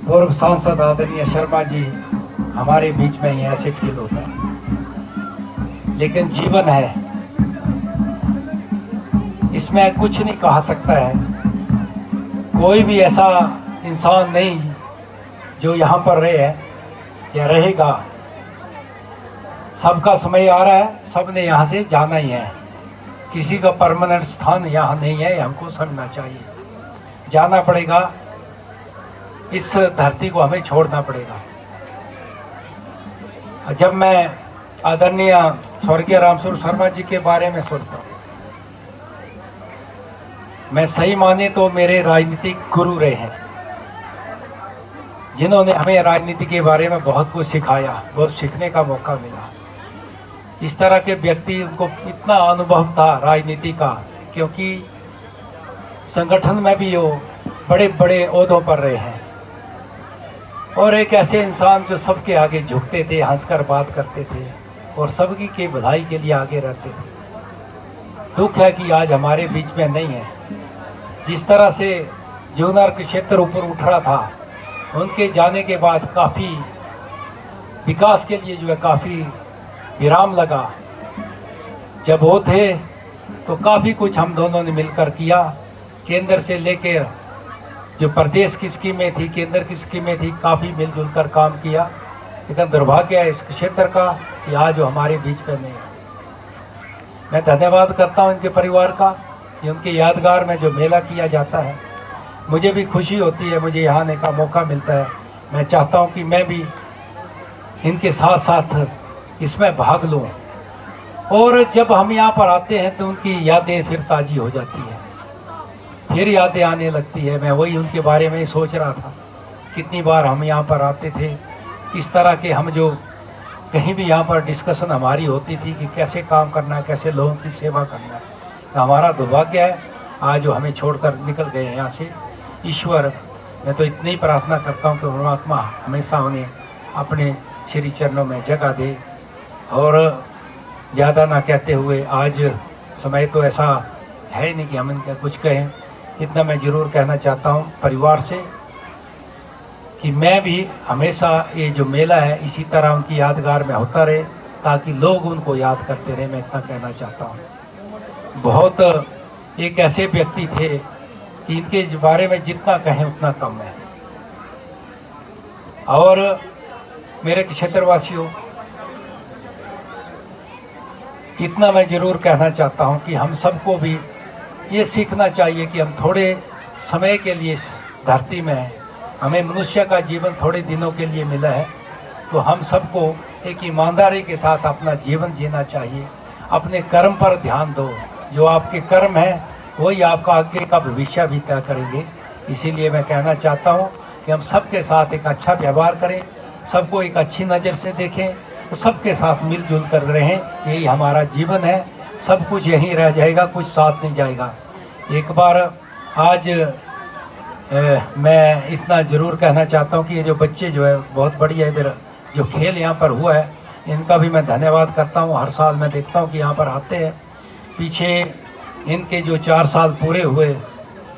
पूर्व सांसद आदरणीय शर्मा जी हमारे बीच में ही ऐसे फील होता है, लेकिन जीवन है, इसमें कुछ नहीं कहा सकता है। कोई भी ऐसा इंसान नहीं जो यहाँ पर रहे है या रहेगा। सबका समय आ रहा है, सबने यहाँ से जाना ही है। किसी का परमानेंट स्थान यहाँ नहीं है, हमको समझना चाहिए। जाना पड़ेगा, इस धरती को हमें छोड़ना पड़ेगा। जब मैं आदरणीय स्वर्गीय रामस्वरूप शर्मा जी के बारे में सोचता हूँ, मैं सही माने तो मेरे राजनीतिक गुरु रहे हैं, जिन्होंने हमें राजनीति के बारे में बहुत कुछ सिखाया, बहुत सीखने का मौका मिला। इस तरह के व्यक्ति, उनको इतना अनुभव था राजनीति का, क्योंकि संगठन में भी वो बड़े बड़े ओहदों पर रहे हैं, और एक ऐसे इंसान जो सबके आगे झुकते थे, हंसकर बात करते थे और सबकी के भलाई के लिए आगे रहते थे। दुख है कि आज हमारे बीच में नहीं है। जिस तरह से जूनार के क्षेत्र ऊपर उठ रहा था, उनके जाने के बाद काफ़ी विकास के लिए जो है काफ़ी विराम लगा। जब वो थे तो काफ़ी कुछ हम दोनों ने मिलकर किया। केंद्र से लेकर जो प्रदेश की स्कीमें थी, केंद्र की स्कीमें थी, काफ़ी मिलजुल कर काम किया। लेकिन दुर्भाग्य है इस क्षेत्र का कि आज जो हमारे बीच में नहीं है। मैं धन्यवाद करता हूं इनके परिवार का कि उनके यादगार में जो मेला किया जाता है, मुझे भी खुशी होती है, मुझे यहाँ आने का मौका मिलता है। मैं चाहता हूँ कि मैं भी इनके साथ साथ इसमें भाग लूँ, और जब हम यहाँ पर आते हैं तो उनकी यादें फिर ताज़ी हो जाती है, फिर यादें आने लगती है। मैं वही उनके बारे में ही सोच रहा था, कितनी बार हम यहाँ पर आते थे, किस तरह के हम जो कहीं भी यहाँ पर डिस्कशन हमारी होती थी कि कैसे काम करना है, कैसे लोगों की सेवा करना है। तो हमारा दुर्भाग्य है आज जो हमें छोड़कर निकल गए हैं यहाँ से। ईश्वर, मैं तो इतनी प्रार्थना करता हूँ कि परमात्मा हमेशा उन्हें अपने श्री चरणों में जगह दे। और ज़्यादा ना कहते हुए, आज समय तो ऐसा है नहीं कि हम इनका कुछ कहें, इतना मैं ज़रूर कहना चाहता हूँ परिवार से कि मैं भी हमेशा ये जो मेला है इसी तरह उनकी यादगार में होता रहे, ताकि लोग उनको याद करते रहे। मैं इतना कहना चाहता हूँ। बहुत एक ऐसे व्यक्ति थे कि इनके बारे में जितना कहें उतना कम है। और मेरे क्षेत्रवासियों, इतना मैं ज़रूर कहना चाहता हूँ कि हम सबको भी ये सीखना चाहिए कि हम थोड़े समय के लिए इस धरती में हैं, हमें मनुष्य का जीवन थोड़े दिनों के लिए मिला है, तो हम सबको एक ईमानदारी के साथ अपना जीवन जीना चाहिए। अपने कर्म पर ध्यान दो, जो आपके कर्म हैं वही आपका आगे का भविष्य भी तय करेंगे। इसीलिए मैं कहना चाहता हूँ कि हम सबके साथ एक अच्छा व्यवहार करें, सबको एक अच्छी नज़र से देखें, तो सबके साथ मिलजुल कर रहें। यही हमारा जीवन है, सब कुछ यहीं रह जाएगा, कुछ साथ नहीं जाएगा। एक बार आज मैं इतना ज़रूर कहना चाहता हूँ कि ये जो बच्चे जो है बहुत बढ़िया, इधर जो खेल यहाँ पर हुआ है इनका भी मैं धन्यवाद करता हूँ। हर साल मैं देखता हूँ कि यहाँ पर आते हैं। पीछे इनके जो 4 साल पूरे हुए,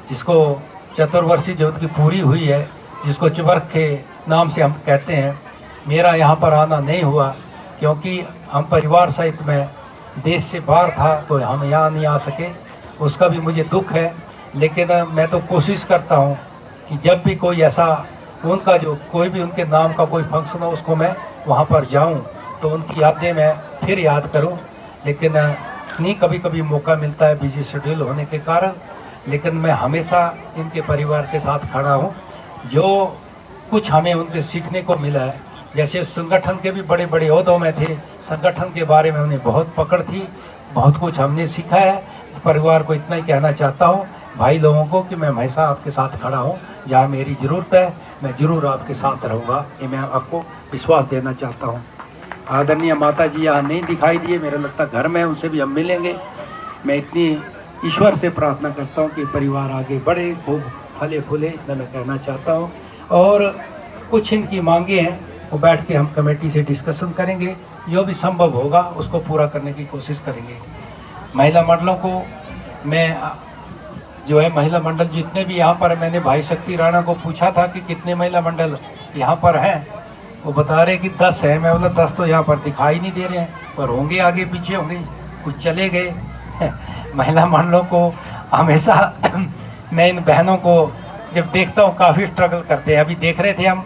जिसको चतुर्वर्षीय जो उनकी पूरी हुई है, जिसको चुबर्क के नाम से हम कहते हैं, मेरा यहाँ पर आना नहीं हुआ क्योंकि हम परिवार सहित में देश से बाहर था, तो हम यहाँ नहीं आ सके। उसका भी मुझे दुख है, लेकिन मैं तो कोशिश करता हूँ कि जब भी कोई ऐसा उनका जो कोई भी उनके नाम का कोई फंक्शन हो, उसको मैं वहाँ पर जाऊँ तो उनकी यादें मैं फिर याद करूँ। लेकिन नहीं कभी कभी मौका मिलता है बिजी शेड्यूल होने के कारण, लेकिन मैं हमेशा इनके परिवार के साथ खड़ा हूँ। जो कुछ हमें उनके सीखने को मिला है, जैसे संगठन के भी बड़े बड़े ओहदों में थे, संगठन के बारे में उन्हें बहुत पकड़ थी, बहुत कुछ हमने सीखा है। परिवार को इतना ही कहना चाहता हूँ, भाई लोगों को, कि मैं हमेशा आपके साथ खड़ा हूँ। जहाँ मेरी ज़रूरत है मैं ज़रूर आपके साथ रहूँगा, ये मैं आपको विश्वास देना चाहता हूँ। आदरणीय माता जी यहाँ नहीं दिखाई दिए, मेरा लगता घर में उनसे भी हम मिलेंगे। मैं इतनी ईश्वर से प्रार्थना करता हूँ कि परिवार आगे बढ़े, खूब फले फूले, इतना मैं कहना चाहता हूँ। और कुछ इनकी मांगे हैं, वो बैठ के हम कमेटी से डिस्कशन करेंगे, जो भी संभव होगा उसको पूरा करने की कोशिश करेंगे। महिला मंडलों को मैं जो है महिला मंडल जितने भी यहाँ पर, मैंने भाई शक्ति राणा को पूछा था कि कितने महिला मंडल यहाँ पर हैं, वो बता रहे कि 10 है। मैं बोला 10 तो यहाँ पर दिखाई नहीं दे रहे हैं, पर होंगे आगे पीछे होंगे, कुछ चले गए। महिला मंडलों को हमेशा मैं इन बहनों को जब देखता हूँ काफ़ी स्ट्रगल करते हैं। अभी देख रहे थे हम,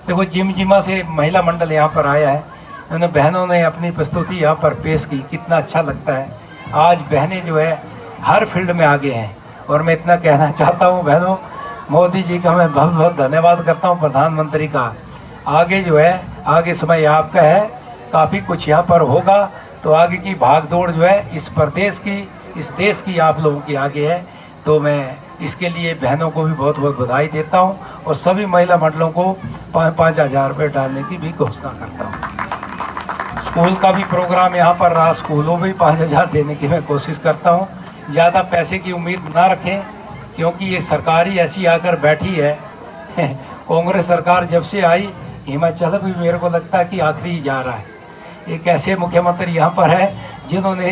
देखो जिमा से महिला मंडल यहाँ पर आया है, उन्होंने बहनों ने अपनी प्रस्तुति यहाँ पर पेश की, कितना अच्छा लगता है। आज बहनें जो है हर फील्ड में आगे हैं। और मैं इतना कहना चाहता हूँ बहनों, मोदी जी का मैं बहुत बहुत धन्यवाद करता हूँ, प्रधानमंत्री का। आगे जो है, आगे समय आपका है, काफ़ी कुछ यहाँ पर होगा, तो आगे की भागदौड़ जो है इस प्रदेश की, इस देश की आप लोगों की आगे है। तो मैं इसके लिए बहनों को भी बहुत बहुत बधाई देता हूँ और सभी महिला मंडलों को 5-5 हज़ार रुपये डालने की भी घोषणा करता हूँ। स्कूल का भी प्रोग्राम यहाँ पर रहा, स्कूलों में भी 5,000 देने की मैं कोशिश करता हूँ। ज़्यादा पैसे की उम्मीद ना रखें, क्योंकि ये सरकार ही ऐसी आकर बैठी है। कांग्रेस सरकार जब से आई, हिमाचल भी मेरे को लगता है कि आखिरी जा रहा है। एक ऐसे मुख्यमंत्री यहाँ पर है जिन्होंने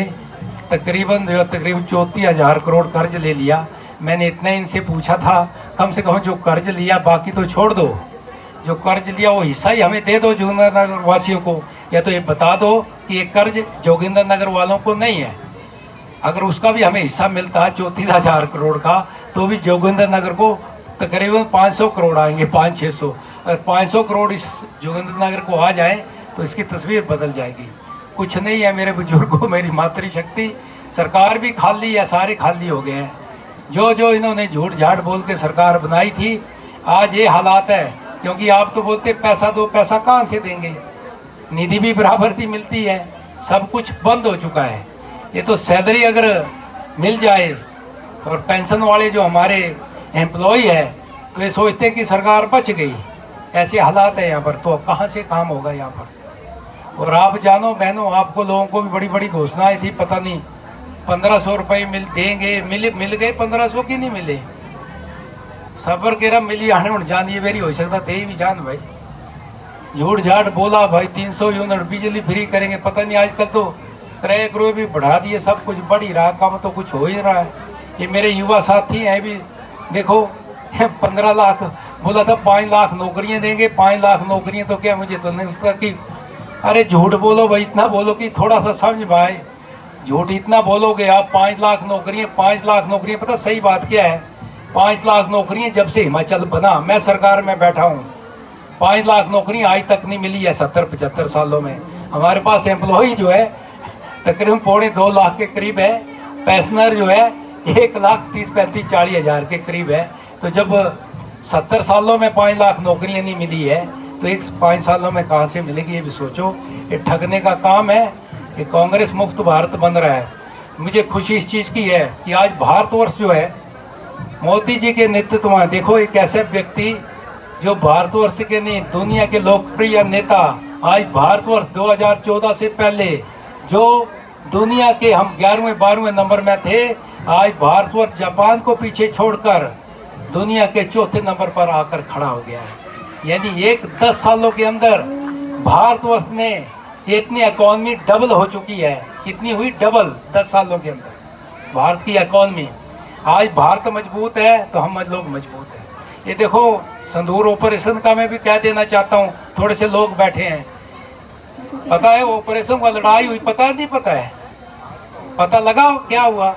तकरीबन 34,000 करोड़ कर्ज ले लिया। मैंने इतना इनसे पूछा था, कम से कम जो कर्ज लिया बाकी तो छोड़ दो, जो कर्ज लिया वो हिस्सा ही हमें दे दो जोगिंद्रनगर वासियों को, या तो ये बता दो कि ये कर्ज जोगिंद्रनगर वालों को नहीं है। अगर उसका भी हमें हिस्सा मिलता है 34,000 करोड़ का, तो भी जोगिंद्रनगर को तकरीबन 500 करोड़ आएंगे, 500-600। अगर 500 करोड़ इस जोगिंद्रनगर को आ जाए तो इसकी तस्वीर बदल जाएगी। कुछ नहीं है मेरे बुजुर्गों, मेरी मातृशक्ति, सरकार भी खाली है, सारे खाली हो गए हैं। जो जो इन्होंने झूठ झाट बोल के सरकार बनाई थी, आज ये हालात है। क्योंकि आप तो बोलते पैसा दो, पैसा कहाँ से देंगे, निधि भी बराबर की मिलती है, सब कुछ बंद हो चुका है। ये तो सैलरी अगर मिल जाए और पेंशन वाले जो हमारे एम्प्लॉय है, तो ये सोचते हैं कि सरकार बच गई। ऐसे हालात है यहाँ पर, तो कहाँ से काम होगा यहाँ पर। और आप जानो बहनों, आपको लोगों को भी बड़ी बड़ी घोषणाएं थी, पता नहीं 1500 रुपये देंगे, मिल गए 1500 की नहीं मिले। सबर के रब मिली आने जान ये मेरी हो सकता दे भी जान भाई, झूठ झाट बोला भाई 300 यूनिट बिजली फ्री करेंगे, पता नहीं आजकल तो क्रय क्रय भी बढ़ा दिए, सब कुछ बढ़ ही रहा, काम तो कुछ हो ही रहा है। ये मेरे युवा साथी हैं भी, देखो 15 लाख बोला था, 5 लाख नौकरियां देंगे, 5 लाख नौकरियां तो क्या, मुझे तो नहीं लगता कि, अरे झूठ बोलो भाई, इतना बोलो कि थोड़ा सा समझ भाई, झूठ इतना बोलोगे आप। 5 लाख नौकरियां, 5 लाख नौकरियां, पता सही बात क्या है, 5 लाख नौकरियां जब से हिमाचल बना, मैं सरकार में बैठा हूँ, 5 लाख नौकरियां आज तक नहीं मिली है 70-75 सालों में। हमारे पास एम्प्लॉय जो है तकरीबन 2.25 लाख के करीब है, पेंशनर जो है 1,30,35,40 हज़ार के करीब है। तो जब 70 सालों में 5 लाख नौकरियां नहीं मिली है, तो 5 सालों में कहाँ से मिलेगी, ये भी सोचो। ये ठगने का काम है, ये कांग्रेस मुक्त भारत बन रहा है। मुझे खुशी इस चीज़ की है कि आज भारतवर्ष जो है मोदी जी के नेतृत्व में, देखो एक ऐसे व्यक्ति जो भारतवर्ष के नहीं, दुनिया के लोकप्रिय नेता, आज भारतवर्ष 2014 से पहले जो दुनिया के हम 11वें-12वें नंबर में थे, आज भारतवर्ष जापान को पीछे छोड़कर दुनिया के 4थे नंबर पर आकर खड़ा हो गया है। यानी 10 सालों के अंदर भारतवर्ष ने इतनी इकॉनमी डबल हो चुकी है। कितनी हुई? डबल 10 सालों के अंदर भारत की इकॉनमी। आज भारत मजबूत है तो हम लोग मजबूत हैं। ये देखो संदूर ऑपरेशन का मैं भी कह देना चाहता हूँ, थोड़े से लोग बैठे हैं, पता है ऑपरेशन का लड़ाई हुई, पता नहीं पता है, पता लगा क्या हुआ?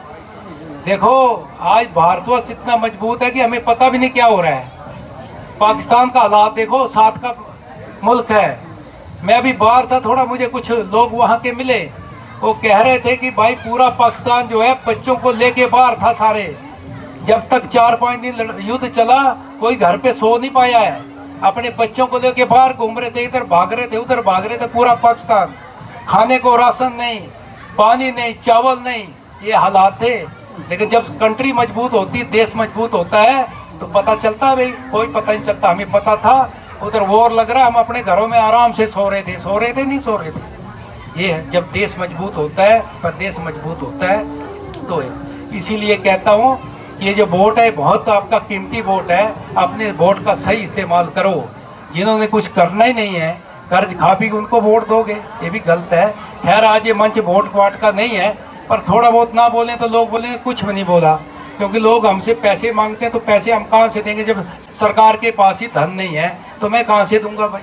देखो आज भारतवर्ष इतना मजबूत है कि हमें पता भी नहीं क्या हो रहा है। पाकिस्तान का हालात देखो, साथ का मुल्क है। मैं अभी बाहर था थोड़ा, मुझे कुछ लोग वहाँ के मिले, वो कह रहे थे कि भाई पूरा पाकिस्तान जो है बच्चों को लेके बाहर था सारे। जब तक 4-5 दिन युद्ध चला, कोई घर पे सो नहीं पाया है, अपने बच्चों को लेके बाहर घूम रहे थे, इधर भाग रहे थे, उधर भाग रहे थे, पूरा पाकिस्तान। खाने को राशन नहीं, पानी नहीं, चावल नहीं, ये हालात थे। लेकिन जब कंट्री मजबूत होती, देश मजबूत होता है, तो पता चलता है भाई, कोई पता नहीं चलता। हमें पता था उधर वॉर लग रहा है, हम अपने घरों में आराम से सो रहे थे नहीं सो रहे थे। ये है जब देश मजबूत होता है, प्रदेश मजबूत होता है। तो इसीलिए कहता हूँ ये जो वोट है बहुत आपका कीमती वोट है, अपने वोट का सही इस्तेमाल करो। जिन्होंने कुछ करना ही नहीं है, कर्ज खा पी उनको वोट दोगे, ये भी गलत है। खैर आज ये मंच वोट वाट का नहीं है, पर थोड़ा बहुत ना बोलें तो लोग बोलेंगे कुछ भी नहीं बोला। क्योंकि लोग हमसे पैसे मांगते हैं, तो पैसे हम कहाँ से देंगे जब सरकार के पास ही धन नहीं है, तो मैं कहाँ से दूंगा भाई।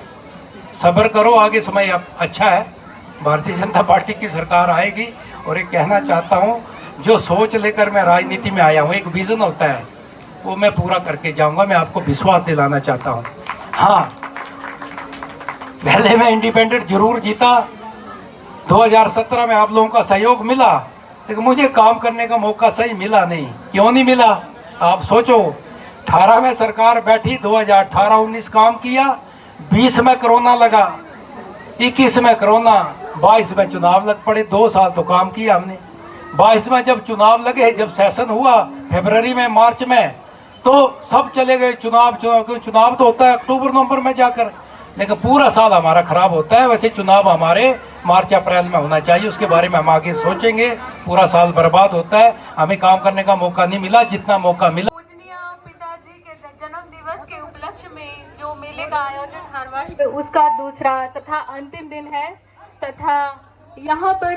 सब्र करो, आगे समय अब अच्छा है, भारतीय जनता पार्टी की सरकार आएगी। और एक कहना चाहता हूँ, जो सोच लेकर मैं राजनीति में आया हूँ, एक विजन होता है, वो मैं पूरा करके जाऊंगा। मैं आपको विश्वास दिलाना चाहता हूँ। हाँ, पहले मैं इंडिपेंडेंट जरूर जीता, 2017 में आप लोगों का सहयोग मिला, लेकिन मुझे काम करने का मौका सही मिला नहीं। क्यों नहीं मिला आप सोचो। 18 में सरकार बैठी, 2018-19 काम किया, 20 में कोरोना लगा, 21 में कोरोना, 22 में चुनाव लग पड़े। 2 साल तो काम किया हमने। 22 में जब चुनाव लगे, जब सेशन हुआ फरवरी में, मार्च में, तो सब चले गए चुनाव। क्योंकि चुनाव तो होता है अक्टूबर नवंबर में जाकर, लेकिन पूरा साल हमारा खराब होता है। वैसे चुनाव हमारे मार्च अप्रैल में होना चाहिए, उसके बारे में हम आगे सोचेंगे। पूरा साल बर्बाद होता है, हमें काम करने का मौका नहीं मिला जितना मौका मिला। पूजनीय पिताजी के जन्म दिवस के उपलक्ष्य में जो मेले का आयोजन हर वर्ष उसका दूसरा तथा अंतिम दिन है। तथा यहाँ पर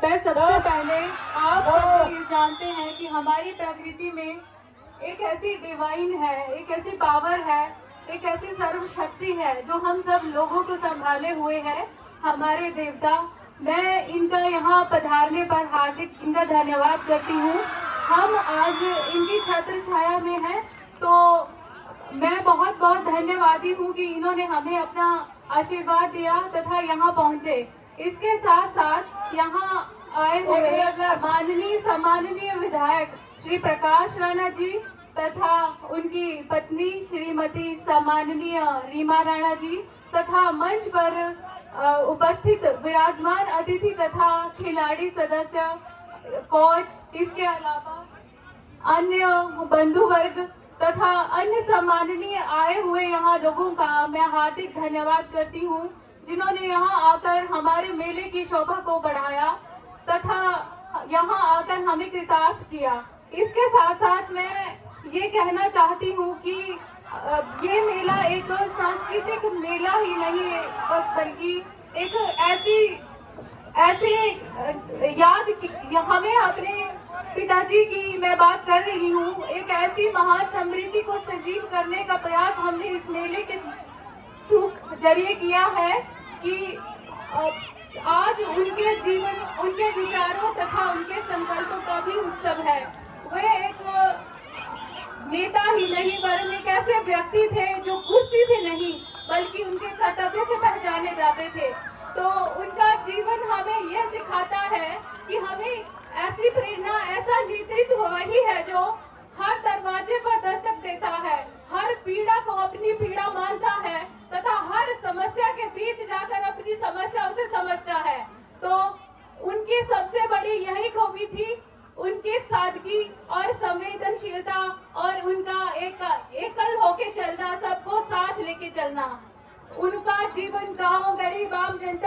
मैं सबसे पहले आप सब ये जानते हैं कि हमारी प्रकृति में एक ऐसी डिवाइन है, एक ऐसी पावर है, एक ऐसी सर्वशक्ति है जो हम सब लोगों को संभाले हुए है, हमारे देवता। मैं इनका यहाँ पधारने पर हार्दिक इनका धन्यवाद करती हूँ। हम आज इनकी छत्र छाया में हैं, तो मैं बहुत बहुत धन्यवादी हूँ कि इन्होंने हमें अपना आशीर्वाद दिया तथा यहाँ पहुँचे। इसके साथ साथ यहाँ आए हुए माननीय सम्माननीय विधायक श्री प्रकाश राणा जी तथा उनकी पत्नी श्रीमती सम्माननीय रीमा राणा जी तथा मंच पर उपस्थित विराजमान अतिथि तथा खिलाड़ी सदस्य, कोच, इसके अलावा अन्य बंधु वर्ग तथा अन्य सम्माननीय आए हुए यहाँ लोगों का मैं हार्दिक धन्यवाद करती हूँ, जिन्होंने यहाँ आकर हमारे मेले की शोभा को बढ़ाया तथा यहाँ आकर हमें कृतार्थ किया। इसके साथ साथ मैं ये कहना चाहती हूँ कि ये मेला एक सांस्कृतिक मेला ही नहीं है, बल्कि एक ऐसी याद हमें अपने पिताजी की मैं बात कर रही हूँ, एक ऐसी महान समृद्धि को सजीव करने का प्रयास हमने इस मेले के जरिए किया है कि आज उनके जीवन, उनके विचारों तथा उनके संकल्पों का भी उत्सव है। वे एक नेता ही नहीं वरन एक ऐसे व्यक्ति थे जो कुर्सी से नहीं बल्कि उनके कर्तव्य से पहचाने जाते थे। तो उनका जीवन हमें यह सिखाता है कि हमें ऐसी प्रेरणा, ऐसा नेतृत्व वही है जो हर दरवाजे पर दस्तक देता है, हर पीड़ा को अपनी पीड़ा मानता है तथा हर समस्या के बीच जाकर अपनी समस्या उसे समझता है। तो उनकी सबसे बड़ी यही खूबी थी, उनकी सादगी और संवेदनशीलता और उनका एकल होके चलना, सबको साथ लेके चलना। उनका जीवन गांव, गरीब, आम जनता